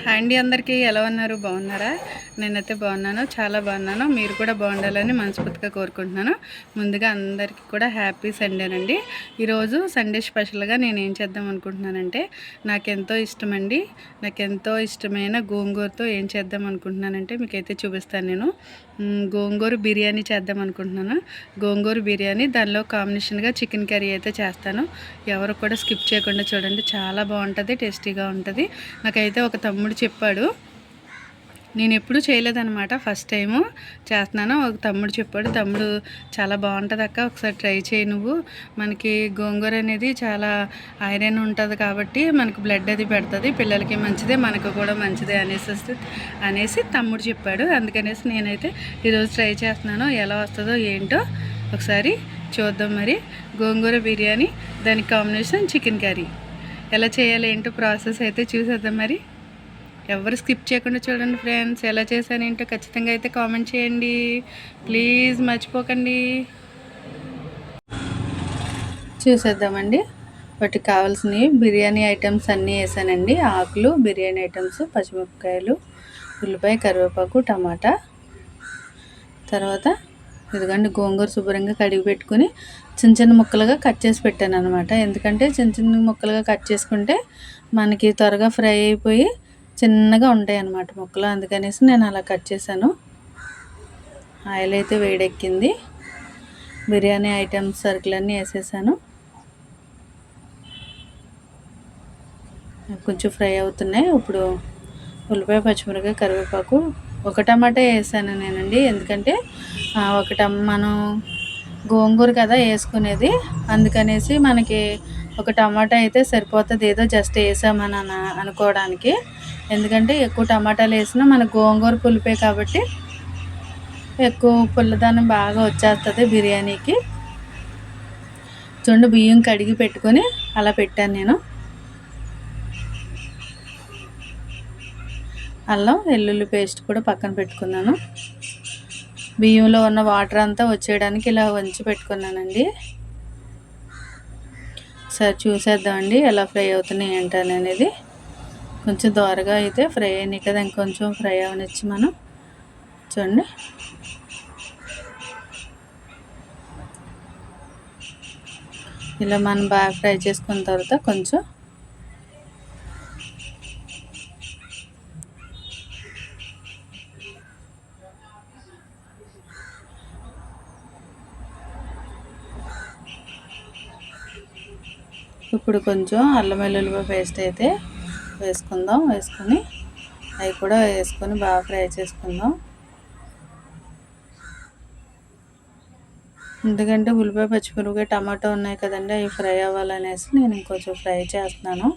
Hi అండి, అందరికీ ఎలా ఉన్నారు? బాగున్నారా? నేనైతే బాగున్నాను, చాలా బాగున్నాను. మీరు కూడా బాగుండాలని మనస్ఫూర్తిగా కోరుకుంటున్నాను. ముందుగా అందరికీ కూడా హ్యాపీ సండేనండి. ఈరోజు సండే స్పెషల్గా నేను ఏం చేద్దాం అనుకుంటున్నానంటే, నాకెంతో ఇష్టమండి, నాకెంతో ఇష్టమైన గోంగూరతో ఏం చేద్దాం అనుకుంటున్నానంటే మీకైతే చూపిస్తాను. నేను గోంగూర బిర్యానీ చేద్దాం అనుకుంటున్నాను. గోంగూర బిర్యానీ, దానిలో కాంబినేషన్గా చికెన్ కర్రీ అయితే చేస్తాను. ఎవరు కూడా స్కిప్ చేయకుండా చూడండి, చాలా బాగుంటుంది, టేస్టీగా ఉంటుంది. నాకైతే ఒక తమ్ముడు చెప్పాడు, నేను ఎప్పుడూ చేయలేదన్నమాట, ఫస్ట్ టైము చేస్తున్నాను. ఒక తమ్ముడు చెప్పాడు, తమ్ముడు చాలా బాగుంటుంది అక్క, ఒకసారి ట్రై చేయి నువ్వు, మనకి గోంగూర అనేది చాలా ఐరన్ ఉంటుంది కాబట్టి మనకు బ్లడ్ అది పెడుతుంది, పిల్లలకి మంచిదే, మనకు కూడా మంచిదే అనేసి తమ్ముడు చెప్పాడు. అందుకనేసి నేనైతే ఈరోజు ట్రై చేస్తున్నాను. ఎలా వస్తుందో ఏంటో ఒకసారి చూద్దాం. మరి గోంగూర బిర్యానీ, దానికి కాంబినేషన్ చికెన్ కర్రీ ఎలా చేయాలి ఏంటో ప్రాసెస్ అయితే చూసేద్దాం. మరి ఎవరు స్కిప్ చేయకుండా చూడండి ఫ్రెండ్స్. ఎలా చేశానేంటో ఖచ్చితంగా అయితే కామెంట్ చేయండి ప్లీజ్, మర్చిపోకండి. చూసేద్దామండి. వాటికి కావాల్సినవి బిర్యానీ ఐటమ్స్ అన్నీ వేసానండి. ఆకులు, బిర్యానీ ఐటమ్స్, పచ్చిమిరపకాయలు, ఉల్లిపాయ, కరివేపాకు, టమాటా. తర్వాత ఇదిగోండి గోంగూర శుభ్రంగా కడిగి పెట్టుకుని చిన్న చిన్న ముక్కలుగా కట్ చేసి పెట్టాను అనమాట. ఎందుకంటే చిన్న చిన్న ముక్కలుగా కట్ చేసుకుంటే మనకి త్వరగా ఫ్రై అయిపోయి చిన్నగా ఉంటాయి అన్నమాట ముక్కలు. అందుకనేసి నేను అలా కట్ చేశాను. ఆయిల్ అయితే వేడెక్కింది. బిర్యానీ ఐటమ్స్ సరుకులన్నీ వేసేసాను. కొంచెం ఫ్రై అవుతున్నాయి. ఇప్పుడు ఉల్లిపాయ, పచ్చిమిరపకాయ, కరివేపాకు, ఒక టమాటా వేసాను నేనండి. ఎందుకంటే మనం గోంగూర కదా వేసుకునేది, అందుకనేసి మనకి ఒక టమాటా అయితే సరిపోతుంది, ఏదో జస్ట్ వేసామని అనుకోవడానికి. ఎందుకంటే ఎక్కువ టమాటాలు వేసినా మన గోంగూర పులిపే కాబట్టి ఎక్కువ పుల్లదనం బాగా వచ్చేస్తుంది బిర్యానీకి. చూడండి, బియ్యం కడిగి పెట్టుకొని అలా పెట్టాను నేను. అల్లం వెల్లుల్లి పేస్ట్ కూడా పక్కన పెట్టుకున్నాను. బియ్యంలో ఉన్న వాటర్ అంతా వచ్చేయడానికి ఇలా వంచి పెట్టుకున్నానండి. సరే చూసేద్దామండి ఎలా ఫ్రై అవుతున్నాయి ఏంటనేది. కొంచెం దోరగా అయితే ఫ్రై అయినాయి కదా, ఇంకొంచెం ఫ్రై అవనిచ్చి మనం చూడండి. ఇలా మనం బాగా ఫ్రై చేసుకున్న తర్వాత కొంచెం ఇప్పుడు కొంచెం అల్లం వెల్లుల్లి పేస్ట్ అయితే వేసుకుందాం. వేసుకొని అవి కూడా వేసుకొని బాగా ఫ్రై చేసుకుందాం. ఎందుకంటే ఉల్లిపాయ, పచ్చిమిరపకాయ, టమాటా ఉన్నాయి కదండి, అవి ఫ్రై అవ్వాలనేసి నేను ఇంకొంచెం ఫ్రై చేస్తున్నాను.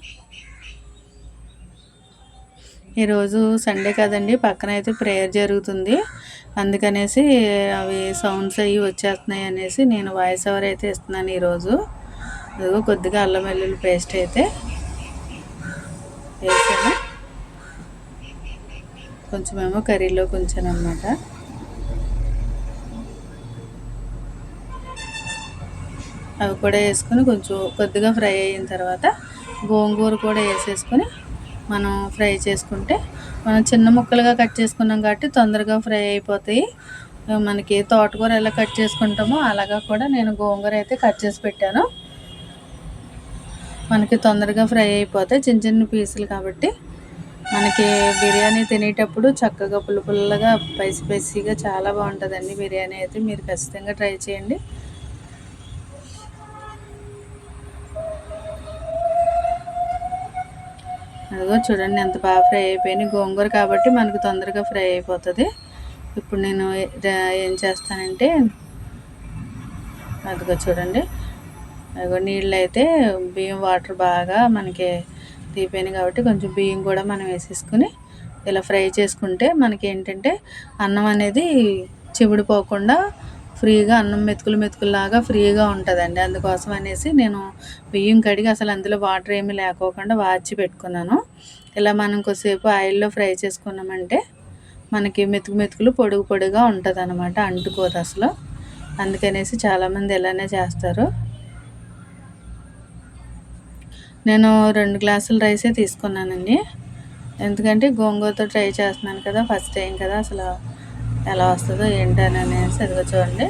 ఈరోజు సండే కదండి, పక్కన అయితే ప్రేయర్ జరుగుతుంది, అందుకనేసి అవి సౌండ్స్ అవి వచ్చేస్తున్నాయి అనేసి నేను వాయిస్ ఓవర్ అయితే ఇస్తున్నాను ఈరోజు. అదిగో కొద్దిగా అల్లం వెల్లుల్లి పేస్ట్ అయితే వేసాను. కొంచెమేమో కర్రీలో కొంచెం అనమాట. అవి కూడా వేసుకొని కొంచెం కొద్దిగా ఫ్రై అయిన తర్వాత గోంగూర కూడా వేసేసుకొని మనం ఫ్రై చేసుకుంటే, మనం చిన్న ముక్కలుగా కట్ చేసుకున్నాం కాబట్టి తొందరగా ఫ్రై అయిపోతాయి. మనకి తోటకూర ఎలా కట్ చేసుకుంటామో అలాగా కూడా నేను గోంగూర అయితే కట్ చేసి పెట్టాను. మనకి తొందరగా ఫ్రై అయిపోతాయి చిన్న చిన్న పీసులు కాబట్టి. మనకి బిర్యానీ తినేటప్పుడు చక్కగా పుల్లగా స్పైసీగా చాలా బాగుంటుందండి బిర్యానీ అయితే. మీరు ఖచ్చితంగా ట్రై చేయండి. అదిగో చూడండి ఎంత బాగా ఫ్రై అయిపోయినాయి. గోంగూర కాబట్టి మనకు తొందరగా ఫ్రై అయిపోతుంది. ఇప్పుడు నేను ఏం చేస్తానంటే, అదిగో చూడండి, అదిగో నీళ్ళు అయితే బియ్యం వాటర్ బాగా మనకి తీపోయినాయి కాబట్టి కొంచెం బియ్యం కూడా మనం వేసేసుకుని ఇలా ఫ్రై చేసుకుంటే మనకి ఏంటంటే అన్నం అనేది చివిడిపోకుండా ఫ్రీగా అన్నం మెతుకులాగా ఫ్రీగా ఉంటుందండి. అందుకోసం అనేసి నేను బియ్యం కడిగి అసలు అందులో వాటర్ ఏమీ లేకోకుండా వాచి పెట్టుకున్నాను. ఇలా మనం కొద్దిసేపు ఆయిల్లో ఫ్రై చేసుకున్నామంటే మనకి మెతుకులు పొడిగా ఉంటుంది అనమాట, అంటుకోదు అసలు. అందుకనేసి చాలామంది ఇలానే చేస్తారు. నేను 2 గ్లాసుల రైసే తీసుకున్నానండి. ఎందుకంటే గోంగూరతో ట్రై చేస్తున్నాను కదా, ఫస్ట్ టైం కదా, అసలు ఎలా వస్తుందో ఏంటని అనేసి. అదిగో చూడండి,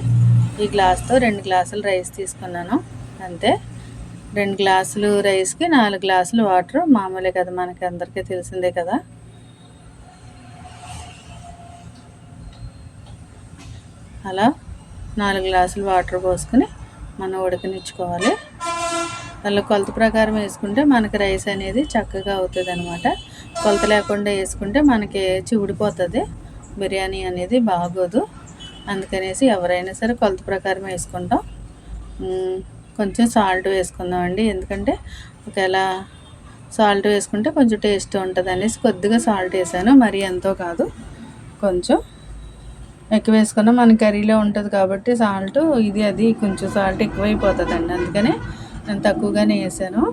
ఈ గ్లాస్తో 2 గ్లాసులు రైస్ తీసుకున్నాను అంతే. 2 గ్లాసులు రైస్కి 4 గ్లాసులు వాటర్, మామూలే కదా, మనకి అందరికీ తెలిసిందే కదా. అలా 4 గ్లాసులు వాటర్ పోసుకొని మనం ఉడకనిచ్చుకోవాలి. అలా కొలత ప్రకారం వేసుకుంటే మనకి రైస్ అనేది చక్కగా అవుతుంది అనమాట. కొలత లేకుండా వేసుకుంటే మనకి చివుడిపోతుంది, బిర్యానీ అనేది బాగోదు. అందుకనేసి ఎవరైనా సరే కొలత ప్రకారం వేసుకుంటాం. కొంచెం సాల్ట్ వేసుకుందామండి, ఎందుకంటే ఒకవేళ సాల్ట్ వేసుకుంటే కొంచెం టేస్ట్ ఉంటుంది అనేసి కొద్దిగా సాల్ట్ వేసాను, మరీ ఎంతో కాదు, కొంచెం ఎక్కువ వేసుకున్నా మన కర్రీలో ఉంటుంది కాబట్టి సాల్ట్, అది కొంచెం సాల్ట్ ఎక్కువైపోతుందండి, అందుకనే నేను తక్కువగానే వేసాను.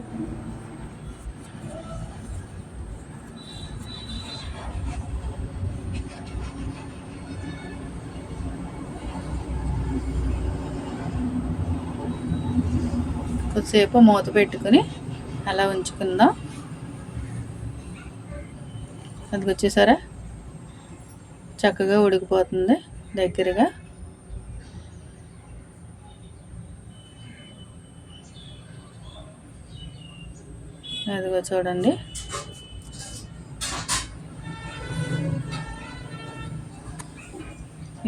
కొద్దిసేపు మూత పెట్టుకుని అలా ఉంచుకుందాం. అది వచ్చేసారా, చక్కగా ఉడికిపోతుంది దగ్గరగా. అదిగో చూడండి,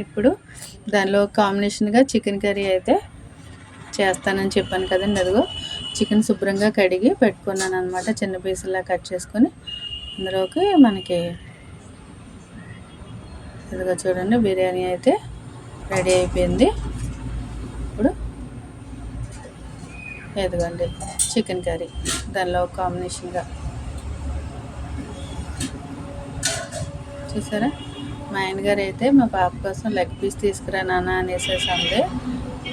ఇప్పుడు దానిలో కాంబినేషన్గా చికెన్ కర్రీ అయితే చేస్తానని చెప్పాను కదండి. అదిగో చికెన్ శుభ్రంగా కడిగి పెట్టుకున్నాను అనమాట, చిన్న పీసుల్లా కట్ చేసుకొని. అందులోకి మనకి ఇదిగో చూడండి, బిర్యానీ అయితే రెడీ అయిపోయింది. ఇప్పుడు ఎదుగండి చికెన్ కర్రీ దానిలో కాంబినేషన్గా చూసారా. మా ఆయనగారు అయితే మా పాప కోసం లెగ్ పీస్ తీసుకురా నాన్న అనేసేసండి.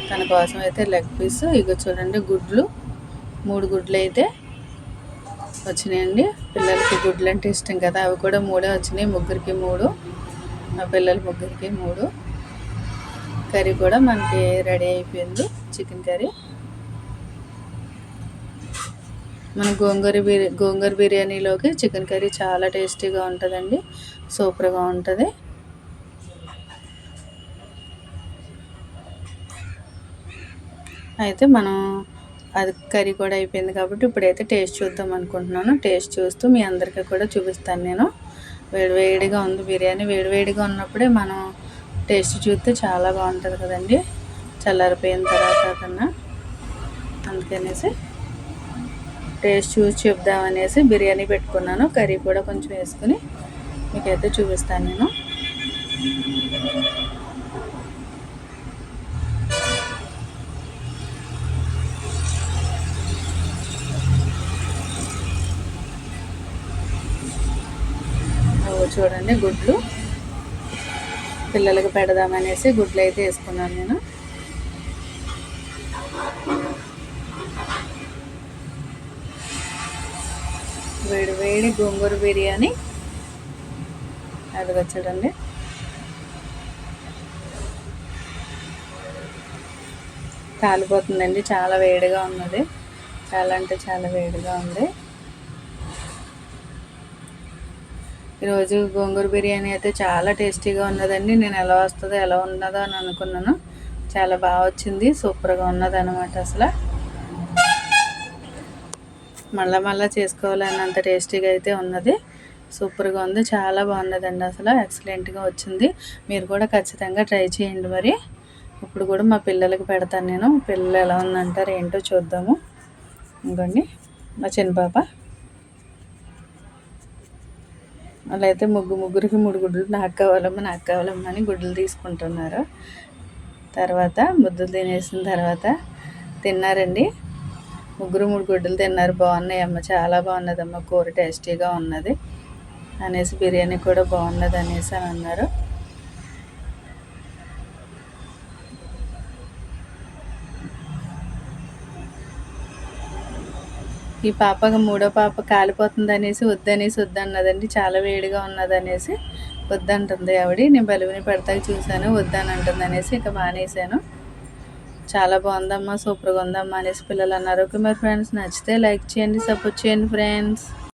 తన కోసం అయితే లెగ్ పీస్, ఇగో చూడండి గుడ్లు, 3 గుడ్లు అయితే వచ్చినాయండి. పిల్లలకి గుడ్లు అంటే ఇష్టం కదా, అవి కూడా 3 వచ్చినాయి, ముగ్గురికి 3, మా పిల్లలు ముగ్గురికి 3. కర్రీ కూడా మనకి రెడీ అయిపోయింది, చికెన్ కర్రీ. మన గోంగూర బిర్యానీలోకి చికెన్ కర్రీ చాలా టేస్టీగా ఉంటుందండి, సూపర్గా ఉంటుంది. అయితే మనం అది కర్రీ కూడా అయిపోయింది కాబట్టి ఇప్పుడైతే టేస్ట్ చూద్దాం అనుకుంటున్నాను. టేస్ట్ చూస్తూ మీ అందరికీ కూడా చూపిస్తాను నేను. వేడివేడిగా ఉంది బిర్యానీ, వేడివేడిగా ఉన్నప్పుడే మనం టేస్ట్ చూస్తే చాలా బాగుంటుంది కదండి, చల్లారిపోయిన తర్వాత కన్నా. అందుకనేసి టేస్ట్ చూసి చెప్దామనేసి బిర్యానీ పెట్టుకున్నాను. కర్రీ కూడా కొంచెం వేసుకుని మీకైతే చూపిస్తాను నేను. చూడండి, గుడ్లు పిల్లలకి పెడదామనేసి గుడ్లు అయితే వేసుకున్నాను నేను. వేడి వేడి గోంగూర బిర్యానీ, అదిగో చూడండి. కాలిపోతుందండి, చాలా వేడిగా ఉన్నది, చాలా అంటే చాలా వేడిగా ఉంది. ఈరోజు గోంగూర బిర్యానీ అయితే చాలా టేస్టీగా ఉన్నదండి. నేను ఎలా వస్తుందో ఎలా ఉన్నదో అని అనుకున్నాను, చాలా బాగా వచ్చింది, సూపర్గా ఉన్నది అనమాట. అసలు మళ్ళా చేసుకోవాలన్నంత టేస్టీగా అయితే ఉన్నది, సూపర్గా ఉంది, చాలా బాగున్నదండి, అసలు ఎక్సలెంట్గా వచ్చింది. మీరు కూడా ఖచ్చితంగా ట్రై చేయండి. మరి ఇప్పుడు కూడా మా పిల్లలకి పెడతాను నేను, పిల్లలు ఎలా ఉందంటారు ఏంటో చూద్దాము. ఇంకోండి మా చిన్న పాప అలా అయితే ముగ్గురికి 3 గుడ్లు నాకు కావాలమ్మా అని గుడ్లు తీసుకుంటున్నారు. తర్వాత ముద్దలు తినేసిన తర్వాత తిన్నారండి, 3 గుడ్లు తిన్నారు. బాగున్నాయమ్మ, చాలా బాగున్నదమ్మ, కూర టేస్టీగా ఉన్నది అనేసి, బిర్యానీ కూడా బాగున్నది అనేసి అని అన్నారు. ఈ పాప 3వ పాప కాలిపోతుంది అనేసి వద్దన్నదండి, చాలా వేడిగా ఉన్నదనేసి వద్దంటుంది ఆవిడ. నేను బలువుని పెడతాకి చూశాను, వద్దని అంటుంది అనేసి ఇక మానేశాను. చాలా బాగుందమ్మా, సూపర్గా ఉందమ్మా అనేసి పిల్లలు అన్నారు. ఓకే మరి ఫ్రెండ్స్, నచ్చితే లైక్ చేయండి, సపోర్ట్ చేయండి ఫ్రెండ్స్.